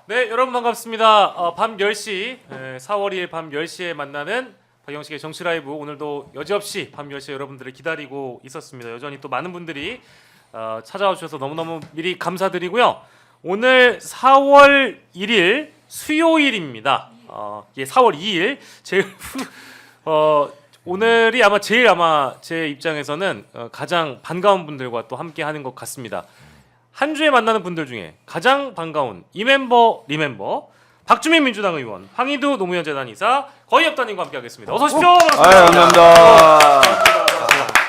네, 여러분 반갑습니다. 밤 10시, 4월 2일 밤 10시에 만나는 박영식의 정치 라이브. 오늘도 여지없이 밤 10시에 여러분들을 기다리고 있었습니다. 여전히 또 많은 분들이 찾아와 주셔서 너무너무 미리 감사드리고요. 오늘 4월 1일 수요일입니다. 4월 2일 오늘이 제일 제 입장에서는 가장 반가운 분들과 또 함께 하는 것 같습니다. 한 주에 만나는 분들 중에 가장 반가운 이 멤버 리멤버 박주민 민주당 의원, 황희두 노무현 재단 이사 거의엽단님과 함께하겠습니다. 어서 오십시오. 감사합니다.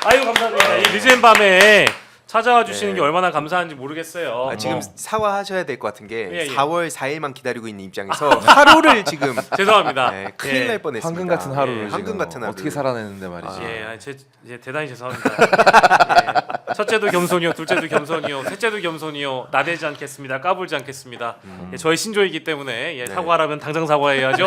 아유 감사드립니다. 이 늦은 밤에 찾아와 주시는 게 얼마나 감사한지 모르겠어요. 지금 사과하셔야 될 것 같은 게 4월 4일만 기다리고 있는 입장에서 아. 하루를 지금 죄송합니다. 큰일 날 뻔했습니다. 황금 같은 하루를 황금 같은 하루. 어떻게 살아내는데 말이지. 대단히 죄송합니다. 첫째도 겸손이요, 둘째도 겸손이요, 셋째도 겸손이요. 나대지 않겠습니다. 까불지 않겠습니다. 저의 신조이기 때문에 사과하라면 당장 사과해야죠.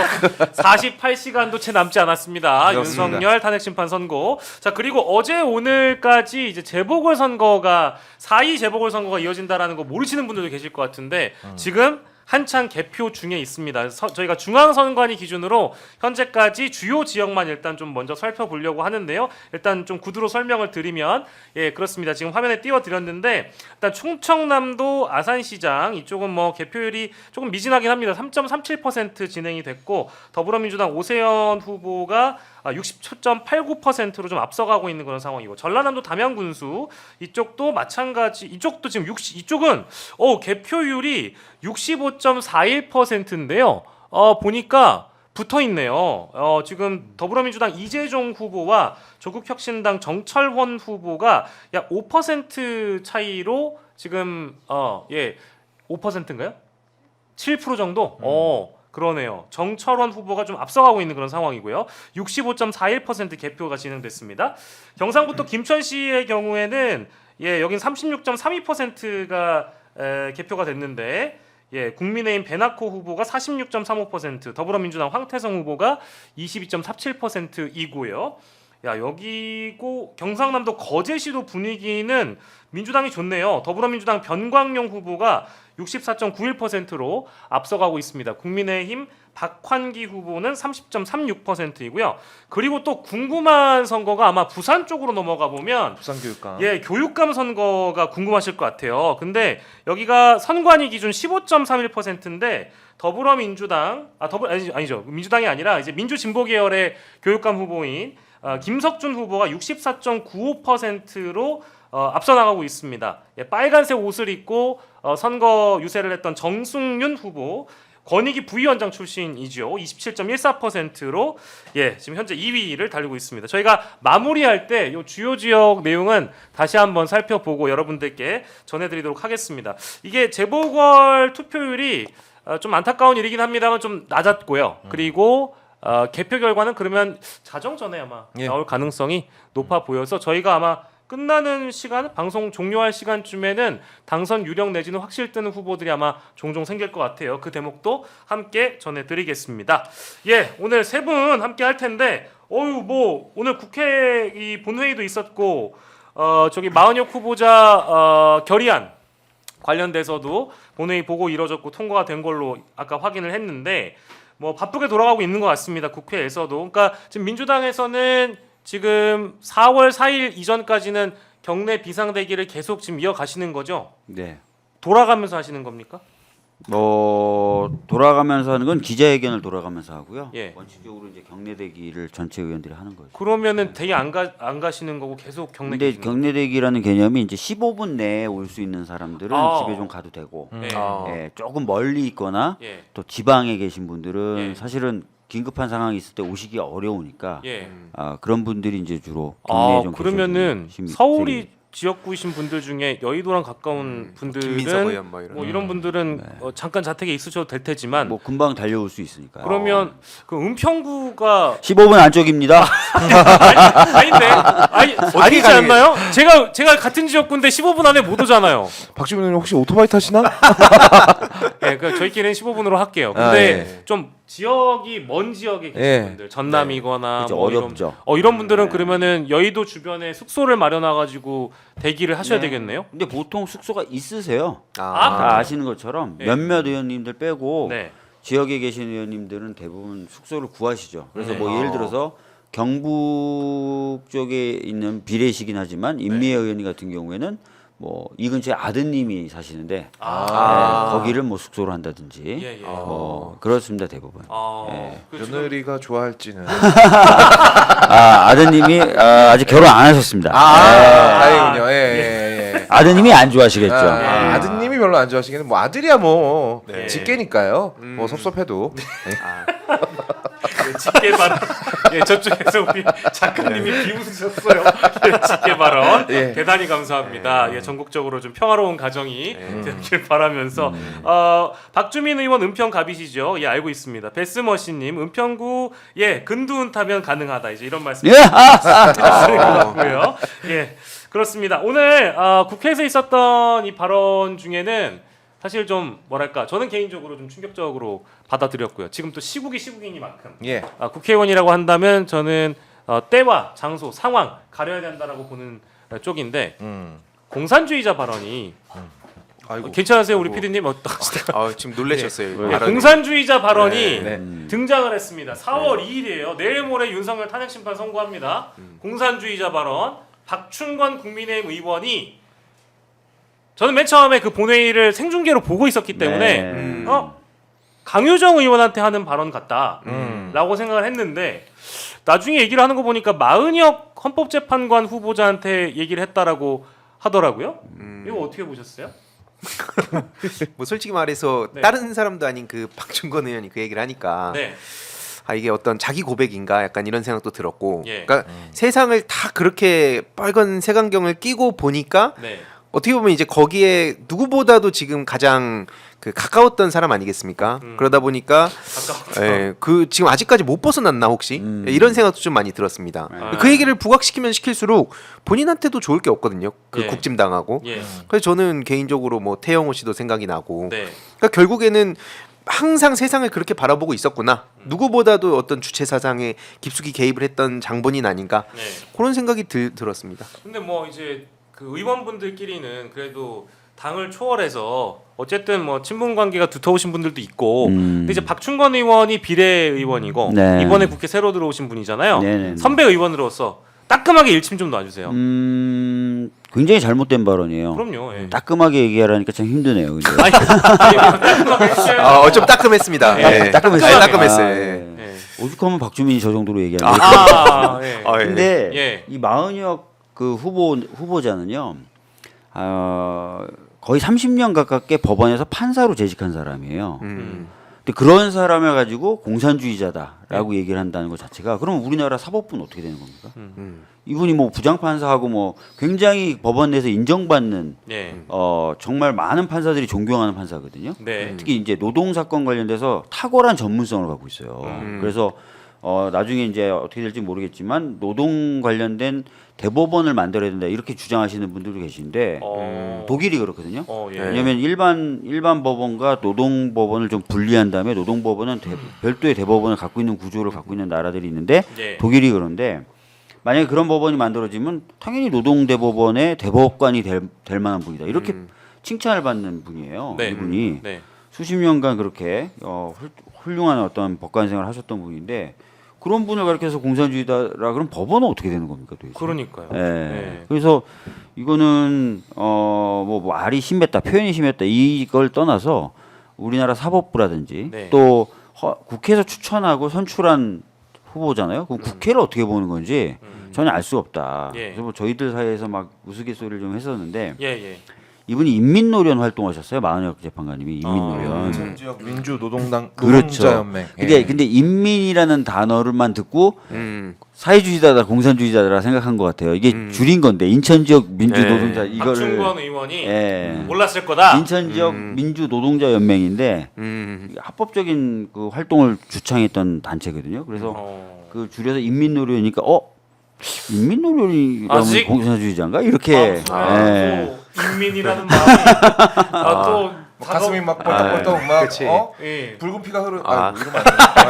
48시간도 채 남지 않았습니다. 그렇습니다. 윤석열 탄핵 심판 선고. 자, 그리고 어제 오늘까지 이제 재보궐 선거가 4.2 재보궐 선거가 이어진다라는 거 모르시는 분들도 계실 것 같은데 지금 한창 개표 중에 있습니다. 저희가 중앙선관위 기준으로 현재까지 주요 지역만 일단 좀 먼저 살펴보려고 하는데요. 일단 좀 구두로 설명을 드리면 그렇습니다. 지금 화면에 띄워드렸는데 일단 충청남도 아산시장 이쪽은 개표율이 조금 미진하긴 합니다. 3.37% 진행이 됐고 더불어민주당 오세현 후보가 60.89%로 좀 앞서가고 있는 그런 상황이고 전라남도 담양군수 이쪽도 마찬가지. 이쪽도 지금 이쪽은 개표율이 65.41%인데요. 보니까 붙어 있네요. 지금 더불어민주당 이재종 후보와 조국혁신당 정철원 후보가 약 5% 차이로 지금 5%인가요? 7% 정도? 그러네요. 정철원 후보가 좀 앞서가고 있는 그런 상황이고요. 65.41% 개표가 진행됐습니다. 경상북도 김천시의 경우에는 여긴 36.32%가 개표가 됐는데 국민의힘 배낙호 후보가 46.35%, 더불어민주당 황태성 후보가 22.47%이고요. 여기고 경상남도 거제시도 분위기는 민주당이 좋네요. 더불어민주당 변광용 후보가 64.91%로 앞서가고 있습니다. 국민의힘 박환기 후보는 30.36%이고요. 그리고 또 궁금한 선거가 아마 부산 쪽으로 넘어가 보면 부산교육감. 교육감 선거가 궁금하실 것 같아요. 근데 여기가 선관위 기준 15.31%인데 더불어민주당 아니죠. 민주당이 아니라 이제 민주진보 계열의 교육감 후보인 김석준 후보가 64.95%로 앞서 나가고 있습니다. 빨간색 옷을 입고 선거 유세를 했던 정승윤 후보, 권익위 부위원장 출신이죠. 27.14%로 지금 현재 2위를 달리고 있습니다. 저희가 마무리할 때 이 주요 지역 내용은 다시 한번 살펴보고 여러분들께 전해드리도록 하겠습니다. 이게 재보궐 투표율이 좀 안타까운 일이긴 합니다만 좀 낮았고요. 그리고 개표 결과는 그러면 자정 전에 아마 나올 가능성이 높아 보여서 저희가 아마 끝나는 시간, 방송 종료할 시간쯤에는 당선 유력 내지는 확실 뜨는 후보들이 아마 종종 생길 것 같아요. 그 대목도 함께 전해드리겠습니다. 오늘 세 분 함께 할 텐데, 오늘 국회 이 본회의도 있었고, 마은혁 후보자 결의안 관련돼서도 본회의 보고 이뤄졌고 통과가 된 걸로 아까 확인을 했는데, 바쁘게 돌아가고 있는 것 같습니다. 국회에서도. 그러니까 지금 민주당에서는 지금 4월 4일 이전까지는 경내 비상대기를 계속 지금 이어가시는 거죠? 네. 돌아가면서 하시는 겁니까? 돌아가면서 하는 건 기자회견을 돌아가면서 하고요. 원칙적으로 이제 경내 대기를 전체 의원들이 하는 거죠. 그러면은 대기 안 가시는 거고 계속 경내 근데 대기. 경내 대기라는 개념이 이제 15분 내에 올 수 있는 사람들은 집에 좀 가도 되고, 조금 멀리 있거나 또 지방에 계신 분들은 사실은 긴급한 상황이 있을 때 오시기 어려우니까 그런 분들이 이제 주로 경내에 좀 그러면은 서울이 지역구이신 분들 중에 여의도랑 가까운 분들은 이런 분들은 잠깐 자택에 있으셔도 될 테지만 금방 달려올 수 있으니까. 그러면 그 은평구가 15분 안쪽입니다. 아니지 않나요? 제가 같은 지역구인데 15분 안에 못 오잖아요. 박주민 의원 혹시 오토바이 타시나? 예, 그 저희끼리는 15분으로 할게요. 근데 아, 예. 좀 지역이 먼 지역에 계신 예. 분들, 전남이거나 그렇죠, 뭐 어렵죠. 이런 분들은 그러면은 여의도 주변에 숙소를 마련해 가지고 대기를 하셔야 되겠네요. 근데 보통 숙소가 있으세요. 아, 다 아시는 것처럼 네. 몇몇 의원님들 빼고 네. 지역에 계신 의원님들은 대부분 숙소를 구하시죠. 그래서 네. 뭐 예를 들어서 경북 쪽에 있는 비례시긴 하지만 임미애 의원님 같은 경우에는 뭐 이 근처에 아드님이 사시는데 네, 거기를 뭐 숙소로 한다든지 예, 예. 뭐 그렇습니다 대부분. 그 지금- 며느리가 좋아할지는. 아드님이 아직 결혼 안 하셨습니다. 다행이군요. 예. 아드님이 안 좋아하시겠죠. 아드님이 별로 안 좋아하시기는 뭐 아들이야 뭐 네. 직계니까요. 뭐 섭섭해도. 직계 발언. 예, 저쪽에서 우리 작가님이 비웃으셨어요. 예, 직계 발언. 예. 대단히 감사합니다. 예, 전국적으로 좀 평화로운 가정이 되길 바라면서 박주민 의원 은평 갑이시죠? 예, 알고 있습니다. 베스머신님 은평구 예 근두운 타면 가능하다 이제 이런 말씀. 예. 고요. 예, 그렇습니다. 오늘 국회에서 있었던 이 발언 중에는 사실 좀 뭐랄까 저는 개인적으로 좀 충격적으로 받아들였고요. 지금 또 시국이 시국이니만큼 예. 국회의원이라고 한다면 저는 때와 장소, 상황 가려야 된다라고 보는 쪽인데 공산주의자 발언이 아이고. 괜찮으세요, 우리 PD님 어떠시나요? 지금 놀라셨어요. 예, 발언이. 공산주의자 발언이 네. 등장을 했습니다. 4월 2일이에요. 내일 모레 윤석열 탄핵 심판 선고합니다. 공산주의자 발언 박충건 국민의힘 의원이 저는 맨 처음에 그 본회의를 생중계로 보고 있었기 때문에 강효정 의원한테 하는 발언 같다라고 생각을 했는데 나중에 얘기를 하는 거 보니까 마은혁 헌법재판관 후보자한테 얘기를 했다라고 하더라고요. 이거 어떻게 보셨어요? 뭐 솔직히 말해서 네. 다른 사람도 아닌 그 박준건 의원이 그 얘기를 하니까 네. 이게 어떤 자기 고백인가 약간 이런 생각도 들었고 예. 그러니까 세상을 다 그렇게 빨간 색안경을 끼고 보니까 네. 어떻게 보면 이제 거기에 누구보다도 지금 가장 그 가까웠던 사람 아니겠습니까? 그러다 보니까 그 지금 아직까지 못 벗어났나 혹시 이런 생각도 좀 많이 들었습니다. 그 얘기를 부각시키면 시킬수록 본인한테도 좋을 게 없거든요. 그 예. 국짐 당하고. 예. 그래서 저는 개인적으로 뭐 태영호 씨도 생각이 나고. 네. 그러니까 결국에는 항상 세상을 그렇게 바라보고 있었구나. 누구보다도 어떤 주체 사상에 깊숙이 개입을 했던 장본인 아닌가. 네. 그런 생각이 들었습니다. 근데 뭐 이제 그 의원분들끼리는 그래도 당을 초월해서 어쨌든 뭐 친분 관계가 두터우신 분들도 있고 근데 이제 박충건 의원이 비례의원이고 네. 이번에 국회 새로 들어오신 분이잖아요. 네네네. 선배 의원으로서 따끔하게 일침 좀 놔주세요. 굉장히 잘못된 발언이에요. 그럼요. 예. 따끔하게 얘기하라니까 참 힘드네요. 근데. 아니, 따끔하게 해주셔야죠. 좀 따끔했습니다. 예, 따끔했어요. 따끔하게. 예. 예. 오죽하면 박주민이 저 정도로 얘기하는 예. 근데 예. 이 마은혁 그 후보자는요, 거의 30년 가깝게 법원에서 판사로 재직한 사람이에요. 근데 그런 사람을 가지고 공산주의자다라고 얘기를 한다는 것 자체가 그럼 우리나라 사법부는 어떻게 되는 겁니까? 이분이 뭐 부장판사하고 뭐 굉장히 법원 내에서 인정받는 예. 정말 많은 판사들이 존경하는 판사거든요. 네. 특히 이제 노동 사건 관련돼서 탁월한 전문성을 갖고 있어요. 그래서 나중에 이제 어떻게 될지 모르겠지만 노동 관련된 대법원을 만들어야 된다 이렇게 주장하시는 분들도 계신데 독일이 그렇거든요. 예. 왜냐하면 일반 법원과 노동 법원을 좀 분리한 다음에 노동 법원은 별도의 대법원을 갖고 있는 구조를 갖고 있는 나라들이 있는데 예. 독일이 그런데 만약에 그런 법원이 만들어지면 당연히 노동 대법원의 대법관이 될 만한 분이다 이렇게 칭찬을 받는 분이에요. 네. 이분이 네. 수십 년간 그렇게 훌륭한 어떤 법관 생활을 하셨던 분인데 그런 분을 가르쳐서 공산주의다라 그럼 법원은 어떻게 되는 겁니까 도대체? 그러니까요. 예. 네. 그래서 이거는 뭐 말이 심했다, 표현이 심했다 이걸 떠나서 우리나라 사법부라든지 네. 또 국회에서 추천하고 선출한 후보잖아요. 그럼 국회를 어떻게 보는 건지 전혀 알 수 없다. 예. 그래서 뭐 저희들 사이에서 막 우스갯소리를 좀 했었는데 예. 이분이 인민노련 활동하셨어요. 마은혁 재판관님이 인민노련. 지역 민주노동당 그렇죠. 노동자연맹. 근데 인민이라는 단어를만 듣고 사회주의자다 공산주의자다 생각한 것 같아요. 이게 줄인 건데 인천 지역 민주노동자 이거를 박충건 의원이 예. 몰랐을 거다. 인천 지역 민주노동자 연맹인데 합법적인 그 활동을 주창했던 단체거든요. 그래서 그 줄여서 인민노련이니까 인민노련이라면 아직? 공산주의자인가 이렇게 예. 또 인민이라는 마음이 또 뭐 가슴이 막 벌떡벌떡 막 그치. 예. 붉은 피가 흐르. 아. 이러면 안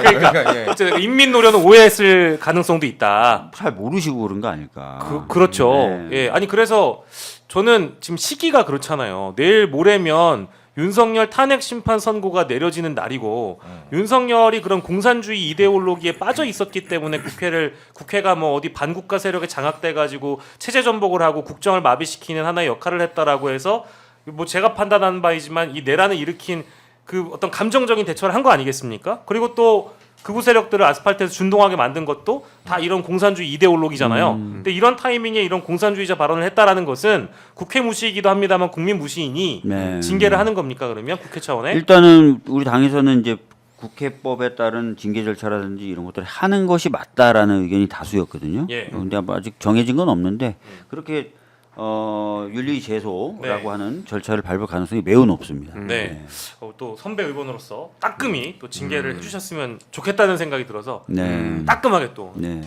돼. 그러니까 예. 어쨌든 인민 노련은 오해했을 가능성도 있다. 잘 모르시고 그런 거 아닐까. 그렇죠. 네. 예. 아니 그래서 저는 지금 시기가 그렇잖아요. 내일 모레면 윤석열 탄핵 심판 선고가 내려지는 날이고 윤석열이 그런 공산주의 이데올로기에 빠져 있었기 때문에 국회가 뭐 어디 반국가 세력에 장악돼 가지고 체제 전복을 하고 국정을 마비시키는 하나의 역할을 했다라고 해서 뭐 제가 판단하는 바이지만 이 내란을 일으킨 그 어떤 감정적인 대처를 한 거 아니겠습니까? 그리고 또 극우 세력들을 아스팔트에서 준동하게 만든 것도 다 이런 공산주의 이데올로기잖아요. 근데 이런 타이밍에 이런 공산주의자 발언을 했다라는 것은 국회 무시이기도 합니다만 국민 무시이니 네. 징계를 하는 겁니까 그러면 국회 차원에? 일단은 우리 당에서는 이제 국회법에 따른 징계 절차라든지 이런 것들을 하는 것이 맞다라는 의견이 다수였거든요. 예. 근데 아직 정해진 건 없는데 그렇게 윤리 제소라고 네. 하는 절차를 밟을 가능성이 매우 높습니다. 네. 또 선배 의원으로서 따끔히 또 징계를 해주셨으면 좋겠다는 생각이 들어서 네. 따끔하게 또 꼭 네.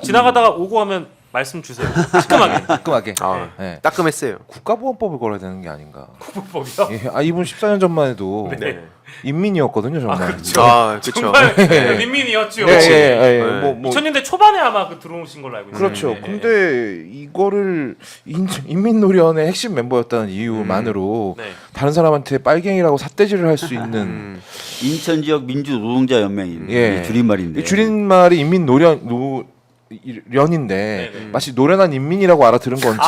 지나가다가 오고 하면 말씀 주세요. 시큼하게. 깔끔하게. 아, 예. 따끔했어요. 국가보안법을 걸어야 되는 게 아닌가. 국법이요? 예. 이분 14년 전만 해도 네. 인민이었거든요 정말. 그렇죠. 그렇죠. 정말 민민이었죠. 예, 예, 예. 뭐 2000년대 초반에 아마 들어오신 걸로 알고 있어요. 그렇죠. 네. 근데 이거를 인민노련의 핵심 멤버였다는 이유만으로 네. 다른 사람한테 빨갱이라고 삿대질을 할 수 있는 인천 지역 민주 노동자 연맹인 예. 줄임말인데. 이 줄임말이 인민노련인데 네네. 마치 노련한 인민이라고 알아들은 건지.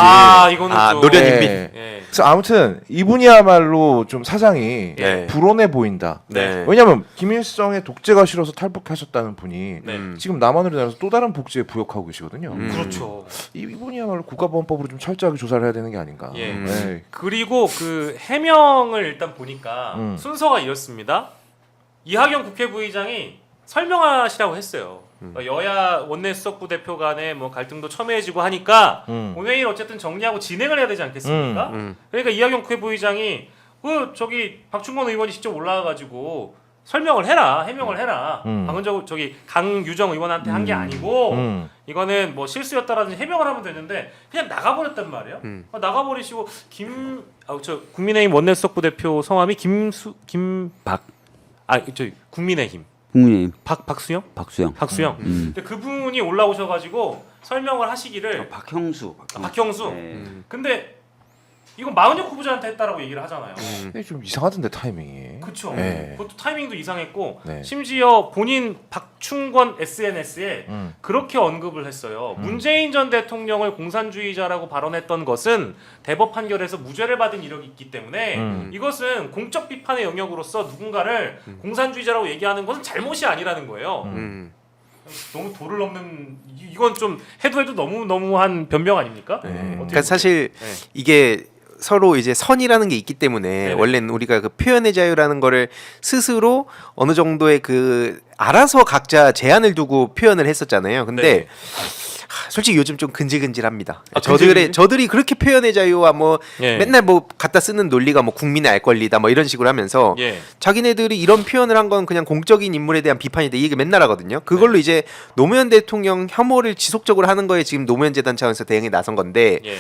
이거는 좀 노련 예. 인민. 예. 그래서 아무튼 이분이야말로 좀 사상이 네. 불온해 보인다. 네. 왜냐하면 김일성의 독재가 싫어서 탈북하셨다는 분이 네. 지금 남한으로 내려서 또 다른 복지에 부역하고 계시거든요. 그렇죠. 이분이야말로 국가보안법으로 좀 철저하게 조사를 해야 되는 게 아닌가. 예. 네. 그리고 그 해명을 일단 보니까 순서가 이렇습니다. 이하경 국회 부의장이 설명하시라고 했어요. 여야 원내 수석부 대표 간에 뭐 갈등도 첨예해지고 하니까 본회의를 어쨌든 정리하고 진행을 해야 되지 않겠습니까? 그러니까 이하경 국회 부의장이 저기 박충건 의원이 직접 올라와가지고 설명을 해라, 해명을 해라. 방금 저기 강유정 의원한테 한 게 아니고 이거는 뭐 실수였다라든지 해명을 하면 되는데 그냥 나가버렸단 말이에요. 나가버리시고 저 국민의힘 원내 수석부 대표 성함이 국민의힘. 국민의힘 박수영? 박수영. 박수영. 근데 그분이 올라오셔가지고 설명을 하시기를 박형수. 박형수. 네. 근데 이건 마은혁 후보자한테 했다라고 얘기를 하잖아요. 이게 좀 이상하던데 타이밍이. 그렇죠. 네. 그것도 타이밍도 이상했고 네. 심지어 본인 박충권 SNS에 그렇게 언급을 했어요. 문재인 전 대통령을 공산주의자라고 발언했던 것은 대법 판결에서 무죄를 받은 이력이 있기 때문에 이것은 공적 비판의 영역으로서 누군가를 공산주의자라고 얘기하는 것은 잘못이 아니라는 거예요. 너무 도를 넘는 이건 좀 해도 너무한 변명 아닙니까? 그러니까 사실 네. 이게 서로 이제 선이라는 게 있기 때문에 네네. 원래는 우리가 그 표현의 자유라는 거를 스스로 어느 정도의 그 알아서 각자 제한을 두고 표현을 했었잖아요. 근데 네. 솔직히 요즘 좀 근질근질합니다. 근질근질? 저들이 그렇게 표현의 자유와 뭐 예. 맨날 뭐 갖다 쓰는 논리가 뭐 국민의 알 권리다 뭐 이런 식으로 하면서 예. 자기네들이 이런 표현을 한 건 그냥 공적인 인물에 대한 비판이다 이 얘기 맨날 하거든요. 그걸로 네. 이제 노무현 대통령 혐오를 지속적으로 하는 거에 지금 노무현 재단 차원에서 대응에 나선 건데 예.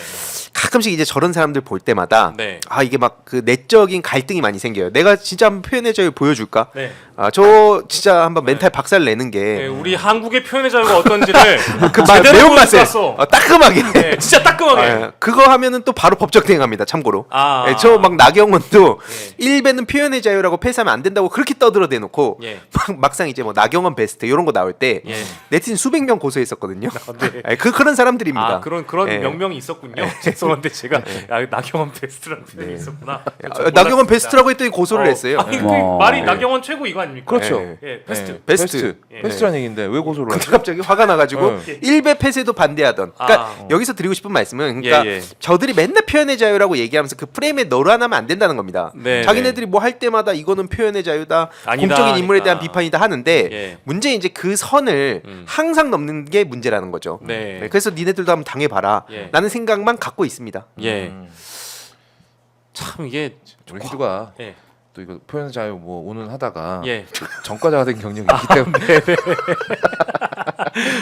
가끔씩 이제 저런 사람들 볼 때마다 네. 이게 막 그 내적인 갈등이 많이 생겨요. 내가 진짜 한번 표현의 자유 보여줄까? 네. 저 진짜 한번 멘탈 박살 내는 게 네, 우리 한국의 표현의 자유가 어떤지를 그 제대로 매운맛에 보여줬어. 따끔하게 네, 진짜 따끔하게. 그거 하면은 또 바로 법적 대응합니다. 참고로. 아. 저 막 나경원도 일베는 표현의 자유라고 폐쇄하면 안 된다고 그렇게 떠들어 대놓고 예. 막상 이제 뭐 나경원 베스트 이런 거 나올 때 예. 네티즌 수백 명 고소했었거든요. 네. 그런 사람들입니다. 그런 예. 명명이 있었군요. 죄송한데 제가 나경원 베스트라는 표현이 있었구나. 나경원 베스트라고 했더니 고소를 했어요. 아니 그 와. 말이 나경원 최고 이거 아닙니까? 그렇죠. 예, 베스트. 네. 베스트. 예. 베스트라는 얘기인데 왜 고소를 근데 하지? 갑자기 화가 나가지고 일베 폐쇄도 반대하던. 그러니까 여기서 드리고 싶은 말씀은 그러니까 예, 예. 저들이 맨날 표현의 자유라고 얘기하면서 그 프레임에 놀아나면 안 된다는 겁니다. 네, 자기네들이 뭐 할 때마다 이거는 표현의 자유다, 아니다 공적인 인물에 하니까. 대한 비판이다 하는데 예. 문제는 이제 그 선을 항상 넘는 게 문제라는 거죠. 네. 그래서 니네들도 한번 당해봐라. 예. 라는 생각만 갖고 있습니다. 예. 참 이게 우리 희두가 예. 또 이거 표현 자유 뭐 오는 하다가 예. 전과자가 된 경력이 있기 때문에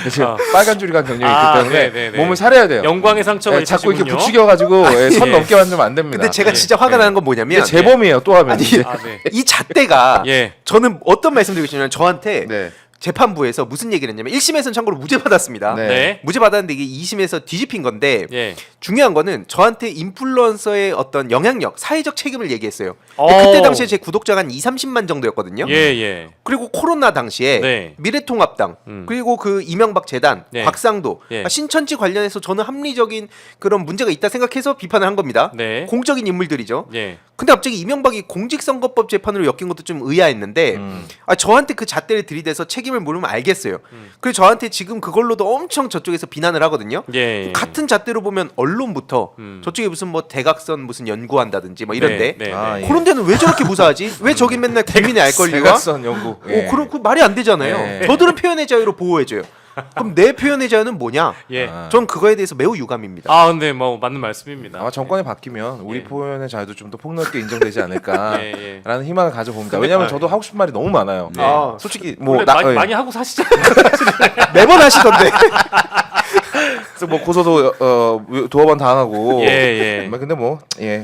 지금 빨간 줄이 간 경력이 아, 있기 때문에 네네네. 몸을 사려야 돼요. 영광의 상처가 자꾸 이렇게 있으시군요. 부추겨가지고 선 예. 넘게 만들면 안 됩니다. 근데 제가 진짜 화가 나는 건 뭐냐면 이게 재범이에요. 또 하면 아니, 이제. 아, 네. 이 잣대가 예. 저는 어떤 말씀드리고 싶냐면 저한테 네. 재판부에서 무슨 얘기를 했냐면 1심에서는 참고로 무죄 받았습니다. 네. 네. 무죄 받았는데 이게 2심에서 뒤집힌 건데 예. 중요한 거는 저한테 인플루언서의 어떤 영향력, 사회적 책임을 얘기했어요. 어. 그때 당시에 제 구독자가 한 2-30만 정도였거든요. 예, 예. 그리고 코로나 당시에 네. 미래통합당 그리고 그 이명박 재단, 네. 곽상도, 예. 신천지 관련해서 저는 합리적인 그런 문제가 있다 생각해서 비판을 한 겁니다. 네. 공적인 인물들이죠. 예. 근데 갑자기 이명박이 공직선거법 재판으로 엮인 것도 좀 의아했는데 저한테 그 잣대를 들이대서 책임을 물으면 알겠어요. 그래서 저한테 지금 그걸로도 엄청 저쪽에서 비난을 하거든요. 예. 같은 잣대로 보면 언론부터 저쪽에 무슨 뭐 대각선 무슨 연구한다든지 뭐 이런데 네. 네. 아, 네. 예. 그런 데는 왜 저렇게 무사하지? 왜 저긴 맨날 국민의 알 권리와 대각선 연구. 예. 그런 그 말이 안 되잖아요. 예. 저들은 표현의 자유로 보호해줘요. 그럼 내 표현의 자유는 뭐냐? 예. 전 그거에 대해서 매우 유감입니다. 아, 근데 뭐 맞는 말씀입니다. 아마 정권이 바뀌면 우리 예. 표현의 자유도 좀 더 폭넓게 인정되지 않을까라는 예, 희망을 가져봅니다. 왜냐하면 저도 하고 싶은 말이 너무 많아요. 아, 솔직히 원래 뭐 많이 하고 사시잖아요. 매번 하시던데. 그래서 뭐 고소도 두어 번 당하고. 예, 예. 근데 뭐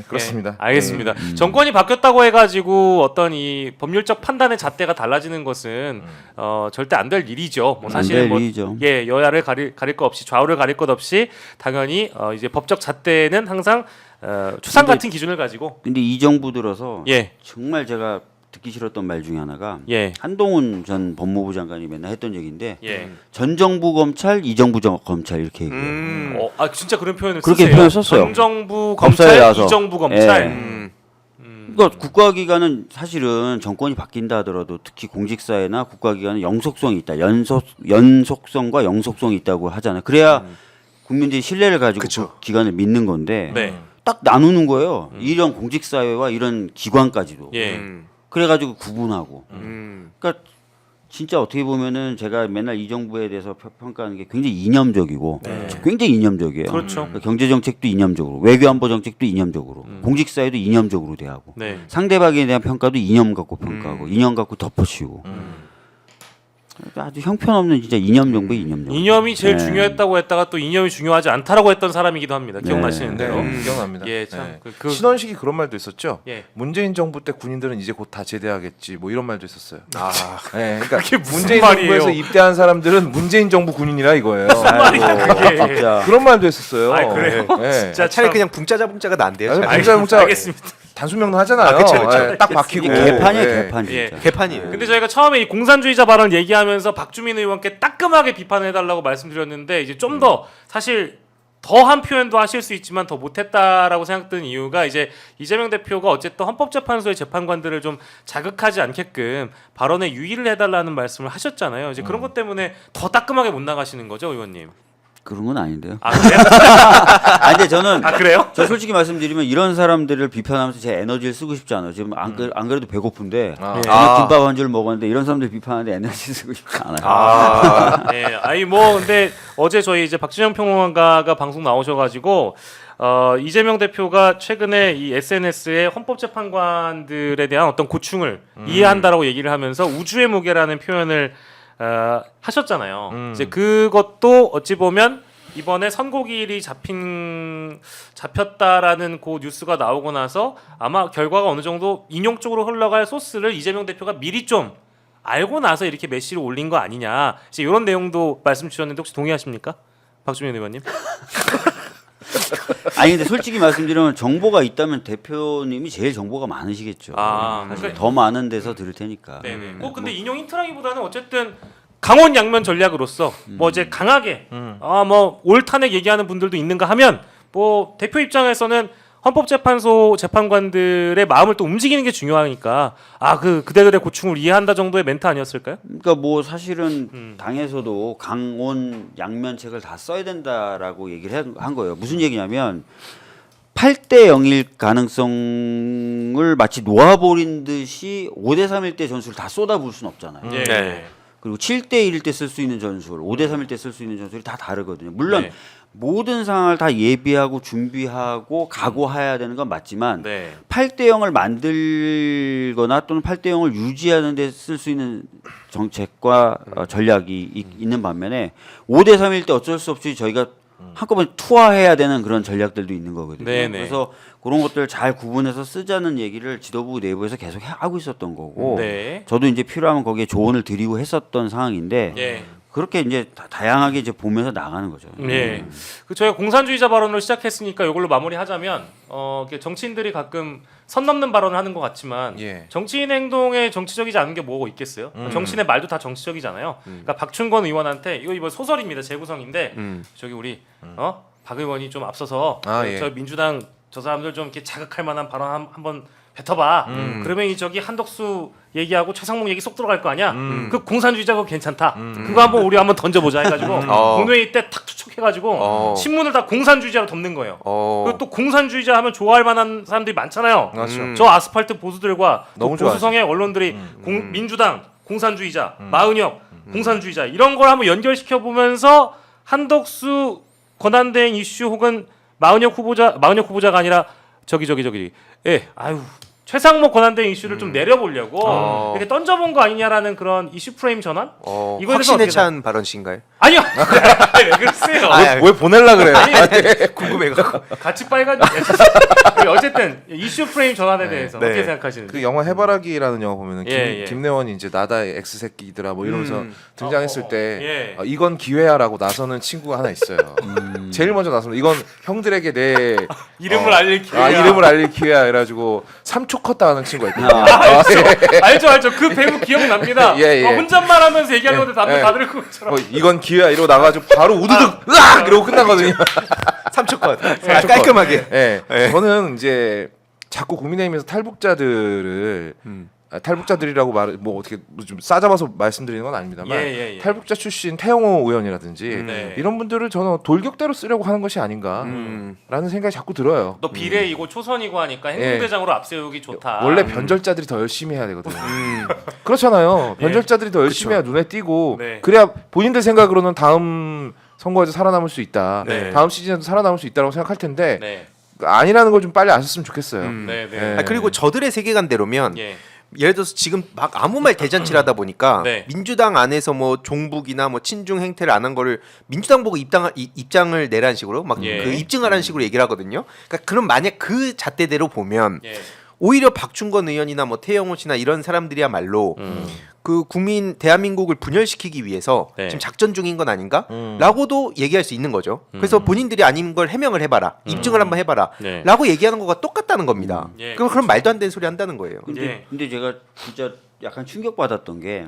그렇습니다. 예, 알겠습니다. 정권이 바뀌었다고 해가지고 어떤 이 법률적 판단의 잣대가 달라지는 것은 절대 안 될 일이죠. 뭐 사실 될 뭐 일이죠. 예, 여야를 가릴 것 없이 좌우를 가릴 것 없이 당연히 이제 법적 잣대는 항상 추상 근데- 같은 기준을 가지고 근데 이 정부 들어서 예, 정말 제가 듣기 싫었던 말 중에 하나가 예, 한동훈 전 법무부 장관이 맨날 했던 얘기인데 예. 전 정부 검찰, 이 정부 검찰 이렇게 얘기해요. 아 진짜 그런 표현을 그렇게 쓰세요. 표현 썼어요. 전 정부 법사에 검찰, 나와서. 이 정부 검찰. 예. 그러니까 국가기관은 사실은 정권이 바뀐다 하더라도 특히 공직사회나 국가기관은 영속성이 있다. 연속성과 영속성이 있다고 하잖아요. 그래야 국민들이 신뢰를 가지고 그쵸. 그 기관을 믿는 건데 네. 딱 나누는 거예요. 이런 공직사회와 이런 기관까지도. 예. 그래가지고 구분하고. 음. 그러니까 진짜 어떻게 보면은 제가 맨날 이 정부에 대해서 평가하는 게 굉장히 이념적이고 굉장히 이념적이에요. 그렇죠. 그러니까 경제 정책도 이념적으로, 외교안보 정책도 이념적으로, 공직사회도 이념적으로 대하고, 네. 상대방에 대한 평가도 이념 갖고 평가하고, 이념 갖고 덮어씌우고. 아주 형편없는 진짜 이념 정부의 이념 정부. 이념이 제일 네. 중요했다고 했다가 또 이념이 중요하지 않다라고 했던 사람이기도 합니다. 기억나시는 네, 대로. 기억납니다. 예, 참. 네. 그- 신원식이 그런 말도 있었죠. 예. 문재인 정부 때 군인들은 이제 곧 다 제대하겠지. 뭐 이런 말도 있었어요. 아, 네, 그러니까 그게 무슨 문재인 말이에요? 정부에서 입대한 사람들은 문재인 정부 군인이라 이거예요. 그게. 진짜. 그런 말도 했었어요. 아, 그래요? 네. 진짜 차라리 참- 그냥 붕짜자 붕짜가 나은데요. 아니, 차라리. 문자 문자 알겠습니다. 단순 명령 하잖아요. 아, 그쵸, 그쵸. 네, 딱 박히고 이게 개판이에요, 네. 개판 예. 진짜. 개판이에요. 근데 저희가 처음에 이 공산주의자 발언을 얘기하면서 박주민 의원께 따끔하게 비판해달라고 말씀드렸는데 이제 좀 더 사실 더한 표현도 하실 수 있지만 더 못했다라고 생각드는 이유가 이제 이재명 대표가 어쨌든 헌법재판소의 재판관들을 좀 자극하지 않게끔 발언에 유의를 해달라는 말씀을 하셨잖아요. 이제 그런 것 때문에 더 따끔하게 못 나가시는 거죠, 의원님? 그런 건 아닌데요. 아 그래요? 아 근데 저는 아 그래요? 저 솔직히 말씀드리면 이런 사람들을 비판하면서 제 에너지를 쓰고 싶지 않아요. 지금 안 그래도 배고픈데 아. 그냥 김밥 한 줄 먹었는데 이런 사람들 비판하는데 에너지 쓰고 싶지 않아요. 예, 아니 뭐 근데 어제 저희 이제 박진영 평론가가 방송 나오셔가지고 이재명 대표가 최근에 이 SNS에 헌법재판관들에 대한 어떤 고충을 이해한다라고 얘기를 하면서 우주의 무게라는 표현을 하셨잖아요. 이제 그것도 어찌 보면 이번에 선고기일이 잡혔다라는 그 뉴스가 나오고 나서 아마 결과가 어느 정도 인용 쪽으로 흘러갈 소스를 이재명 대표가 미리 좀 알고 나서 이렇게 메시를 올린 거 아니냐. 이제 이런 내용도 말씀 주셨는데 혹시 동의하십니까, 박주민 의원님? 아니 근데 솔직히 말씀드리면 정보가 있다면 대표님이 제일 정보가 많으시겠죠. 아, 사실 그러니까- 더 많은 데서 들을 테니까. 네네. 뭐 근데 인용 힌트라기보다는 어쨌든 강원 양면 전략으로서 뭐 이제 강하게 뭐 올탄핵 얘기하는 분들도 있는가 하면 뭐 대표 입장에서는 헌법재판소 재판관들의 마음을 또 움직이는 게 중요하니까 그대들의 고충을 이해한다 정도의 멘트 아니었을까요? 그러니까 뭐 사실은 당에서도 강원 양면책을 다 써야 된다라고 얘기를 한 거예요. 무슨 얘기냐면 8대 0일 가능성을 마치 놓아버린 듯이 5대 3일 때 전술을 다 쏟아부을 수는 없잖아요. 예. 네. 그리고 7대 1일 때 쓸 수 있는 전술, 5대 3일 때 쓸 수 있는 전술이 다 다르거든요. 물론 네. 모든 상황을 다 예비하고 준비하고 각오해야 되는 건 맞지만 네. 8대 0을 만들거나 또는 8대 0을 유지하는 데 쓸 수 있는 정책과 전략이 있는 반면에 5대 3일 때 어쩔 수 없이 저희가 한꺼번에 투하해야 되는 그런 전략들도 있는 거거든요. 네네. 그래서 그런 것들을 잘 구분해서 쓰자는 얘기를 지도부 내부에서 계속 하고 있었던 거고 네. 저도 이제 필요하면 거기에 조언을 드리고 했었던 상황인데 예. 그렇게 이제 다양하게 이제 보면서 나가는 거죠. 네. 그 저희가 공산주의자 발언을 시작했으니까 이걸로 마무리하자면 이렇게 정치인들이 가끔 선 넘는 발언을 하는 것 같지만 예. 정치인 행동에 정치적이지 않은 게 뭐가 있겠어요? 정치인의 말도 다 정치적이잖아요. 그러니까 박충건 의원한테 이거 소설입니다. 재구성인데 저기 우리 박 의원이 좀 앞서서 예. 저 민주당 저 사람들 좀 이렇게 자극할 만한 발언 한번 뱉어봐. 그러면 이 저기 한덕수 얘기하고 최상목 얘기 쏙 들어갈 거 아니야. 그 공산주의자 그거 괜찮다. 그거 한번 우리 한번 던져보자 해가지고 본회의 때 탁 투척해가지고 신문을 다 공산주의자로 덮는 거예요. 그리고 또 공산주의자 하면 좋아할 만한 사람들이 많잖아요. 그렇죠. 저 아스팔트 보수들과 너무 또 보수성의 언론들이 민주당 공산주의자, 음. 마은혁 공산주의자 이런 걸 한번 연결시켜 보면서 한덕수 권한대행 이슈 혹은 마은혁 후보자가 아니라 저기 예 아유 최상목 권한대행 이슈를 좀 내려보려고 이렇게 던져본 거 아니냐라는 그런 이슈 프레임 전환 이거에 대해서 확신에 어떻게 찬 발언인가요? 아니요 왜 그러세요 왜 보낼라 그래요? 궁금해가. 같이 빨간 어쨌든 이슈 프레임 전환에 대해서 네. 어떻게 생각하시는지 그 영화 해바라기라는 영화 보면은 예. 김래원이 이제 나다의 X새끼들아 뭐 이러면서 등장했을 때 예. 이건 기회야라고 나서는 친구가 하나 있어요. 제일 먼저 나서는 이건 형들에게 내 이름을 알릴 기회야. 이름을 알릴 기회야 이래가지고 3초 컸다 하는 친구가 있거든요. 알죠 그 배우 기억납니다. 예. 혼잣말하면서 얘기하는 건데 다들 그것처럼 이건 기회야 이러고 나가지고 바로 우드득 으악 이러고 끝나거든요. 3초 컷. 깔끔하게. 예. 저는 이제 자꾸 국민의힘에서 탈북자들을 탈북자들이라고 뭐 어떻게 좀 싸잡아서 말씀드리는 건 아닙니다만 예. 탈북자 출신 태영호 의원이라든지 네. 이런 분들을 저는 돌격대로 쓰려고 하는 것이 아닌가라는 생각이 자꾸 들어요. 너 비례이고 초선이고 하니까 행동대장으로 앞세우기 좋다. 원래 변절자들이 더 열심히 해야 되거든요. 그렇잖아요. 변절자들이 더 열심히 해야 눈에 띄고 네. 그래야 본인들 생각으로는 다음 선거에서 살아남을 수 있다. 네. 다음 시즌에도 살아남을 수 있다고 생각할 텐데 네. 아니라는 걸 좀 빨리 아셨으면 좋겠어요. 네. 예. 그리고 저들의 세계관대로면 예. 예를 들어서 지금 막 아무 말 대잔치를 하다 보니까 네. 민주당 안에서 뭐 종북이나 뭐 친중 행태를 안 한 거를 민주당 보고 입장을 내라는 식으로 막 예. 그 입증하라는 식으로 얘기를 하거든요. 그러니까 그럼 만약 그 잣대대로 보면 예. 오히려 박충건 의원이나 뭐 태영호 씨나 이런 사람들이야말로 그 국민 대한민국을 분열시키기 위해서 네. 지금 작전 중인 건 아닌가?라고도 얘기할 수 있는 거죠. 그래서 본인들이 아닌 걸 해명을 해봐라, 입증을 한번 네. 해봐라,라고 얘기하는 거가 똑같다는 겁니다. 예, 그럼 말도 안 되는 소리 한다는 거예요. 근데 제가 진짜 약간 충격받았던 게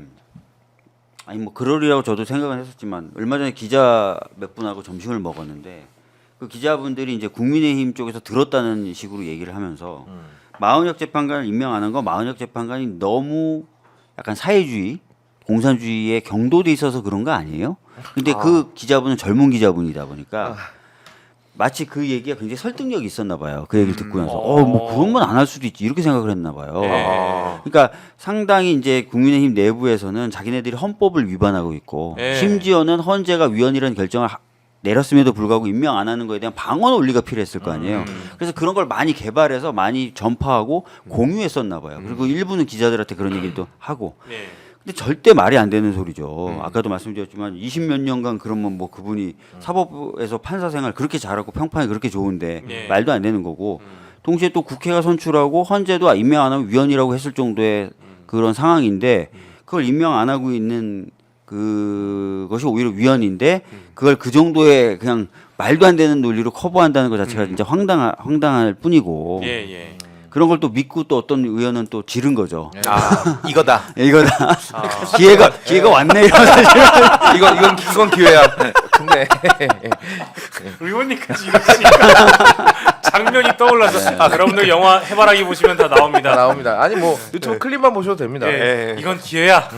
아니 뭐 그러리라고 저도 생각은 했었지만 얼마 전에 기자 몇 분하고 점심을 먹었는데 그 기자분들이 이제 국민의힘 쪽에서 들었다는 식으로 얘기를 하면서 마은혁 재판관을 임명 안 한 거 마은혁 재판관이 너무 약간 사회주의, 공산주의에 경도돼 있어서 그런 거 아니에요? 근데 그 기자분은 젊은 기자분이다 보니까 마치 그 얘기가 굉장히 설득력이 있었나 봐요. 그 얘기를 듣고 나서 뭐 그런 건 안 할 수도 있지 이렇게 생각을 했나 봐요. 그러니까 상당히 이제 국민의힘 내부에서는 자기네들이 헌법을 위반하고 있고 심지어는 헌재가 위헌이라는 결정을 내렸음에도 불구하고 임명 안 하는 거에 대한 방어 논리가 필요했을 거 아니에요. 그래서 그런 걸 많이 개발해서 많이 전파하고 공유했었나 봐요. 그리고 일부는 기자들한테 그런 얘기도 하고. 근데 절대 말이 안 되는 소리죠. 아까도 말씀드렸지만 20몇 년간 그러면 뭐 그분이 사법부에서 판사 생활 그렇게 잘하고 평판이 그렇게 좋은데 말도 안 되는 거고. 동시에 또 국회가 선출하고 헌재도 임명 안 하면 위헌이라고 했을 정도의 그런 상황인데 그걸 임명 안 하고 있는 그것이 오히려 위헌인데 그걸 그 정도의 그냥 말도 안 되는 논리로 커버한다는 것 자체가 진짜 황당할 뿐이고 그런 걸 또 믿고 또 어떤 의원은 또 지른 거죠. 이거다. 이거다. 기회가 왔네 이런 사실. 이건 기회야. 근데 의원님까지 이러시니까 장면이 떠올라서 여러분들 영화 해바라기 보시면 다 나옵니다. 나옵니다. 아니 뭐 유튜브 클립만 보셔도 됩니다. 이건 기회야.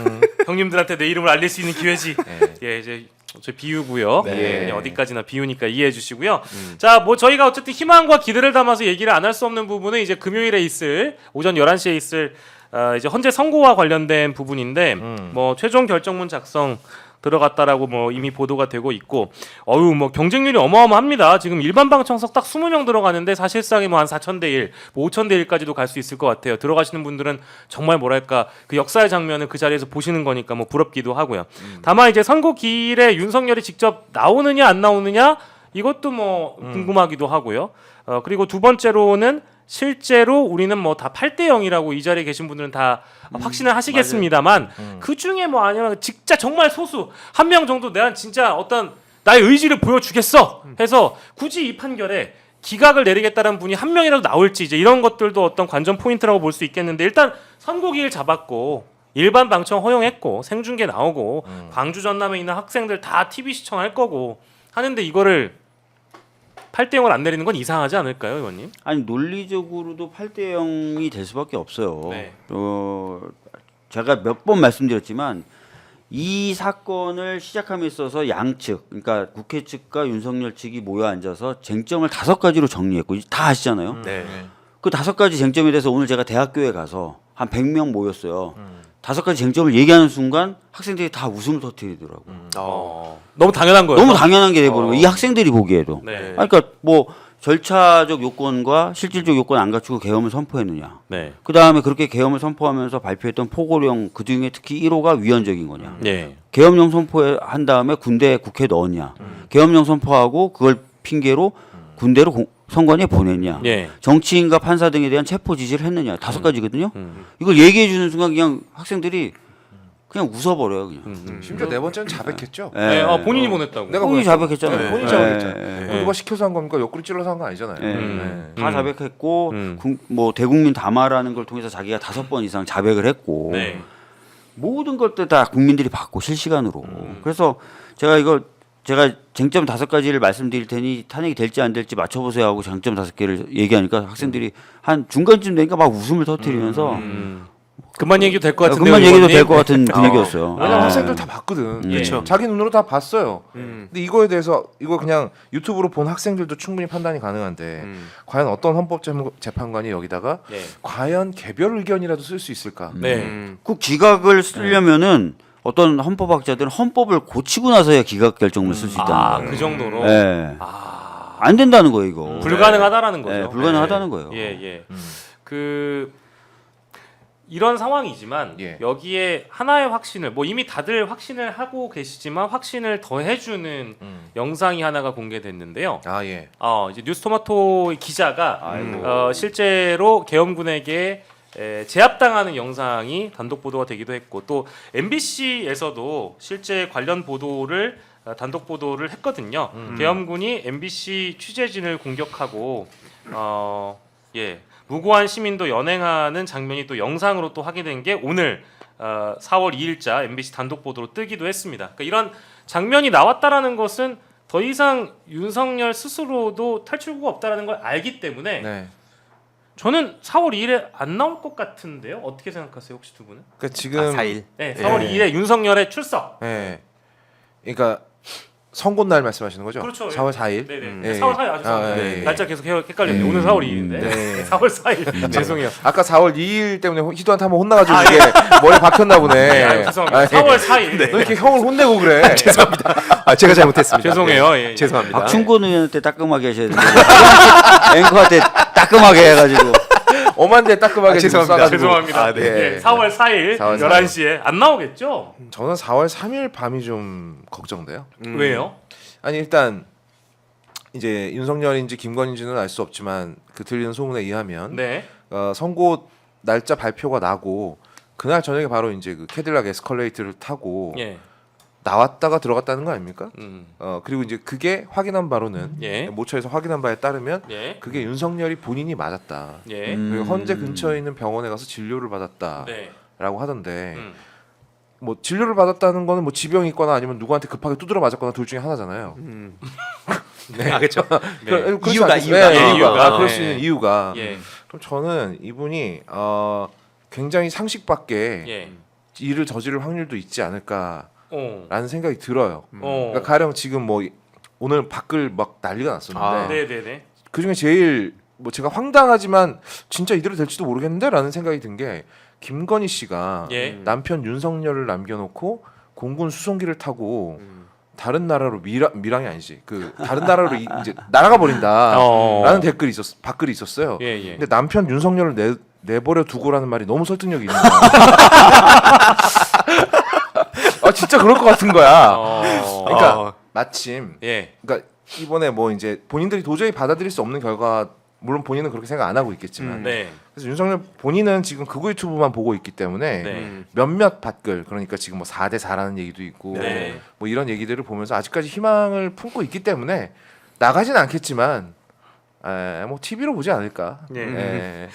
형님들한테 내 이름을 알릴 수 있는 기회지. 이제 저 비유고요. 그냥 어디까지나 비유니까 이해해 주시고요. 자, 뭐 저희가 어쨌든 희망과 기대를 담아서 얘기를 안 할 수 없는 부분은 이제 금요일에 있을 오전 11시에 있을 이제 헌재 선고와 관련된 부분인데 뭐 최종 결정문 작성 들어갔다라고 뭐 이미 보도가 되고 있고 뭐 경쟁률이 어마어마합니다. 지금 일반 방청석 딱 20명 들어가는데 사실상이 뭐 한 4,000대 1, 뭐 5,000대 1까지도 갈 수 있을 것 같아요. 들어가시는 분들은 정말 뭐랄까 그 역사의 장면을 그 자리에서 보시는 거니까 뭐 부럽기도 하고요. 다만 이제 선거 기일에 윤석열이 직접 나오느냐 안 나오느냐 이것도 뭐 궁금하기도 하고요. 그리고 두 번째로는 실제로 우리는 뭐 다 8대 0이라고 이 자리에 계신 분들은 다 확신을 하시겠습니다만 그 중에 뭐 아니면 진짜 정말 소수 한 명 정도 내가 진짜 어떤 나의 의지를 보여주겠어 해서 굳이 이 판결에 기각을 내리겠다는 분이 한 명이라도 나올지 이제 이런 것들도 어떤 관전 포인트라고 볼 수 있겠는데 일단 선고기일 잡았고 일반 방청 허용했고 생중계 나오고 광주 전남에 있는 학생들 다 TV 시청할 거고 하는데 이거를 8대 0을 안 내리는 건 이상하지 않을까요, 의원님? 아니 논리적으로도 8대 0이 될 수밖에 없어요. 네. 제가 몇 번 말씀드렸지만 이 사건을 시작함에 있어서 양측, 그러니까 국회 측과 윤석열 측이 모여 앉아서 쟁점을 5가지로 정리했고 다 아시잖아요. 네. 그 5가지 쟁점에 대해서 오늘 제가 대학교에 가서 한 100명 모였어요. 5가지 쟁점을 얘기하는 순간 학생들이 다 웃음을 터뜨리더라고. 너무 당연한 거예요. 너무 당연한 게 돼버리고 이 학생들이 보기에도. 네. 그러니까 뭐 절차적 요건과 실질적 요건 안 갖추고 계엄을 선포했느냐. 네. 그 다음에 그렇게 계엄을 선포하면서 발표했던 포고령 그 중에 특히 1호가 위헌적인 거냐. 네. 계엄령 선포한 다음에 군대 국회에 넣었냐. 계엄령 선포하고 그걸 핑계로 군대로 선관위에 보냈냐. 예. 정치인과 판사 등에 대한 체포 지시를 했느냐. 5가지거든요. 이걸 얘기해 주는 순간 그냥 학생들이 그냥 웃어버려요. 그냥. 심지어 네 번째는 자백했죠. 네. 본인이 보냈다고. 내가 본인이 보냈다고. 자백했잖아요. 네, 본인이 네. 자백했잖아요. 네. 누가 시켜서 한 겁니까? 옆구리 찔러서 한 거 아니잖아요. 네. 다 자백했고 뭐 대국민 담화라는 걸 통해서 자기가 5번 이상 자백을 했고 네. 모든 것들 다 국민들이 받고 실시간으로. 그래서 제가 쟁점 5가지를 말씀드릴 테니 탄핵이 될지 안 될지 맞춰보세요 하고 쟁점 5개를 얘기하니까 학생들이 한 중간쯤 되니까 막 웃음을 터뜨리면서 그만 얘기도 될 것 같은데. 그만 얘기도 될 것 같은 분위기였어요. 왜냐면 아. 학생들 다 봤거든. 그렇죠. 자기 눈으로 다 봤어요. 근데 이거에 대해서 이거 그냥 유튜브로 본 학생들도 충분히 판단이 가능한데 과연 어떤 헌법재판관이 여기다가 네. 과연 개별 의견이라도 쓸 수 있을까? 네. 그 기각을 쓰려면은 어떤 헌법학자들은 헌법을 고치고 나서야 기각 결정을 쓸 수 있다는 거예요. 그 정도로. 네. 안 된다는 거예요, 이거. 불가능하다라는 거죠. 네, 불가능하다는 거예요. 예. 그 이런 상황이지만 예. 여기에 하나의 확신을 뭐 이미 다들 확신을 하고 계시지만 확신을 더해주는 영상이 하나가 공개됐는데요. 아 예. 이제 뉴스토마토 기자가 실제로 계엄군에게 제압당하는 영상이 단독 보도가 되기도 했고 또 MBC에서도 실제 관련 보도를 단독 보도를 했거든요. 계엄군이 MBC 취재진을 공격하고 무고한 시민도 연행하는 장면이 또 영상으로 또 확인된 게 오늘 4월 2일자 MBC 단독 보도로 뜨기도 했습니다. 그러니까 이런 장면이 나왔다라는 것은 더 이상 윤석열 스스로도 탈출구가 없다라는 걸 알기 때문에 네. 저는 4월 2일에 안 나올 것 같은데요. 어떻게 생각하세요, 혹시 두 분은? 그러니까 지금 4일. 네, 4월 2일에 윤석열의 출석. 예. 그러니까 선고 날 말씀하시는 거죠? 그렇죠. 4월 4일. 네네. 예. 4월 4일 아주 아, 예. 날짜 계속 헷갈렸네요. 오늘 4월 2일인데 네. 4월 4일. 죄송해요. 아까 4월 2일 때문에 희도한테 한번 혼나가지고 이게 머리에 박혔나 보네. 네, 죄송합니다. 아, 예. 4월 4일. 너 이렇게 형을 혼내고 그래. 제가 잘못했습니다. 죄송해요. 네. 예. 죄송합니다. 박충곤 의원한테 따끔하게 하셔야 되는데 앵커한테 따끔하게 해가지고 엄한데 따끔하게 죄송합니다. 쏴가지고. 죄송합니다. 아, 네. 네. 4월 4일 4월 11시에 안 나오겠죠? 저는 4월 3일 밤이 좀 걱정돼요. 왜요? 아니 일단 이제 윤석열인지 김건희인지는 알 수 없지만 그 들리는 소문에 의하면 네. 선고 날짜 발표가 나고 그날 저녁에 바로 이제 그 캐딜락 에스컬레이터를 타고 예. 나왔다가 들어갔다는 거 아닙니까? 음. 그리고 이제 그게 확인한 바로는 예. 모처에서 확인한 바에 따르면 예. 그게 윤석열이 본인이 맞았다. 예. 그리고 헌재 근처에 있는 병원에 가서 진료를 받았다라고 네. 하던데 음. 뭐 진료를 받았다는 거는 뭐 지병이 있거나 아니면 누구한테 급하게 두드려 맞았거나 둘 중에 하나잖아요. 네. 그렇죠. 그렇지 이유가, 않겠어요? 네, 이유가. 그럴 수 네. 있는 이유가. 예. 그럼 저는 이분이 굉장히 상식 밖에 예. 일을 저지를 확률도 있지 않을까라는 어. 생각이 들어요. 어. 그러니까 가령 지금 뭐 오늘 밖을 막 난리가 났었는데 네, 네, 네. 그 중에 제일 뭐 제가 황당하지만 진짜 이대로 될지도 모르겠는데라는 생각이 든 게 김건희 씨가 예. 남편 윤석열을 남겨놓고 공군 수송기를 타고 다른 나라로 밀항이 아니지 그 다른 나라로 이제 날아가 버린다라는 댓글이 댓글이 있었어요. 예, 예. 근데 남편 윤석열을 내버려 두고라는 말이 너무 설득력이 있는 거야. 아 진짜 그럴 것 같은 거야. 그러니까 마침 예. 그러니까 이번에 뭐 이제 본인들이 도저히 받아들일 수 없는 결과 물론 본인은 그렇게 생각 안 하고 있겠지만 네. 그래서 윤석열 본인은 지금 극우 유튜브만 보고 있기 때문에 네. 몇몇 팟글 그러니까 지금 뭐 4대 4라는 얘기도 있고 네. 뭐 이런 얘기들을 보면서 아직까지 희망을 품고 있기 때문에 나가진 않겠지만 뭐 TV로 보지 않을까. 예. 예.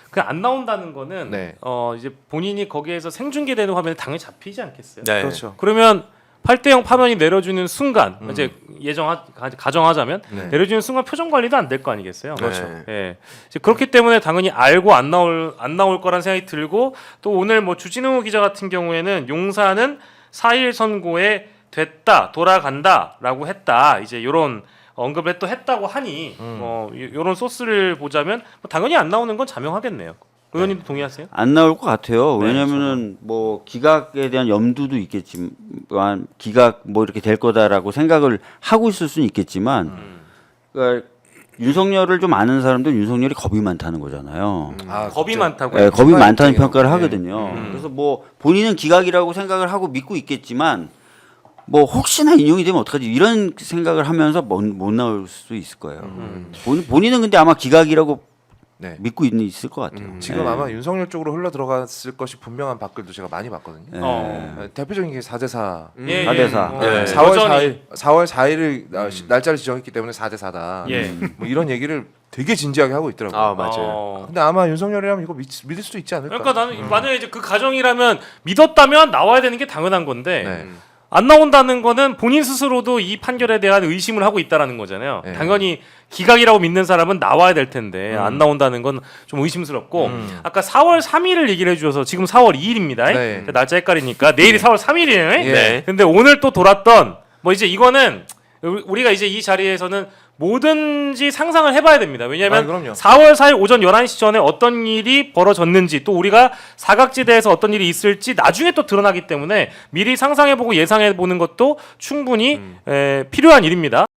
그냥 안 나온다는 거는 네. 이제 본인이 거기에서 생중계되는 화면에 당연히 잡히지 않겠어요. 네. 그렇죠. 그러면 8대0 파면이 내려주는 순간 이제 가정하자면 네. 내려주는 순간 표정 관리도 안 될 거 아니겠어요. 그렇죠. 예. 이제 그렇기 때문에 당연히 알고 안 나올 거란 생각이 들고 또 오늘 뭐 주진우 기자 같은 경우에는 용사는 4.1 선고에 됐다 돌아간다라고 했다 이제 요런 언급을 또 했다고 하니 뭐 요런 소스를 보자면 뭐 당연히 안 나오는 건 자명하겠네요. 의원님도 동의하세요? 안 나올 것 같아요. 네, 왜냐면은 뭐 기각에 대한 염두도 있겠지만 기각 뭐 이렇게 될 거다라고 생각을 하고 있을 수는 있겠지만 그러니까 윤석열을 좀 아는 사람들은 윤석열이 겁이 많다는 거잖아요. 겁이 진짜. 많다고요? 네, 겁이 많다는 입장이요. 평가를 네. 하거든요. 그래서 뭐 본인은 기각이라고 생각을 하고 믿고 있겠지만 뭐 혹시나 인용이 되면 어떡하지 이런 생각을 하면서 못 나올 수 있을 거예요. 본인은 근데 아마 기각이라고 네. 믿고 있을 것 같아요. 지금 네. 아마 윤석열 쪽으로 흘러 들어갔을 것이 분명한 댓글도 제가 많이 봤거든요. 네. 대표적인 게 4대 4. 예, 4대 4. 네. 4월 4일을 날짜를 지정했기 때문에 4대 4다. 예. 뭐 이런 얘기를 되게 진지하게 하고 있더라고요. 아 맞아요. 근데 아마 윤석열이라면 이거 믿을 수도 있지 않을까? 그러니까 나는 만약에 이제 그 가정이라면 믿었다면 나와야 되는 게 당연한 건데 네. 안 나온다는 거는 본인 스스로도 이 판결에 대한 의심을 하고 있다라는 거잖아요. 네. 당연히 기각이라고 믿는 사람은 나와야 될 텐데 안 나온다는 건 좀 의심스럽고 아까 4월 3일을 얘기를 해주셔서 지금 4월 2일입니다. 네. 날짜 헷갈리니까 내일이 4월 3일이에요. 예. 근데 오늘 또 돌았던 뭐 이제 이거는 우리가 이제 이 자리에서는 뭐든지 상상을 해봐야 됩니다. 왜냐하면 그럼요. 4월 4일 오전 11시 전에 어떤 일이 벌어졌는지 또 우리가 사각지대에서 어떤 일이 있을지 나중에 또 드러나기 때문에 미리 상상해보고 예상해보는 것도 충분히 필요한 일입니다.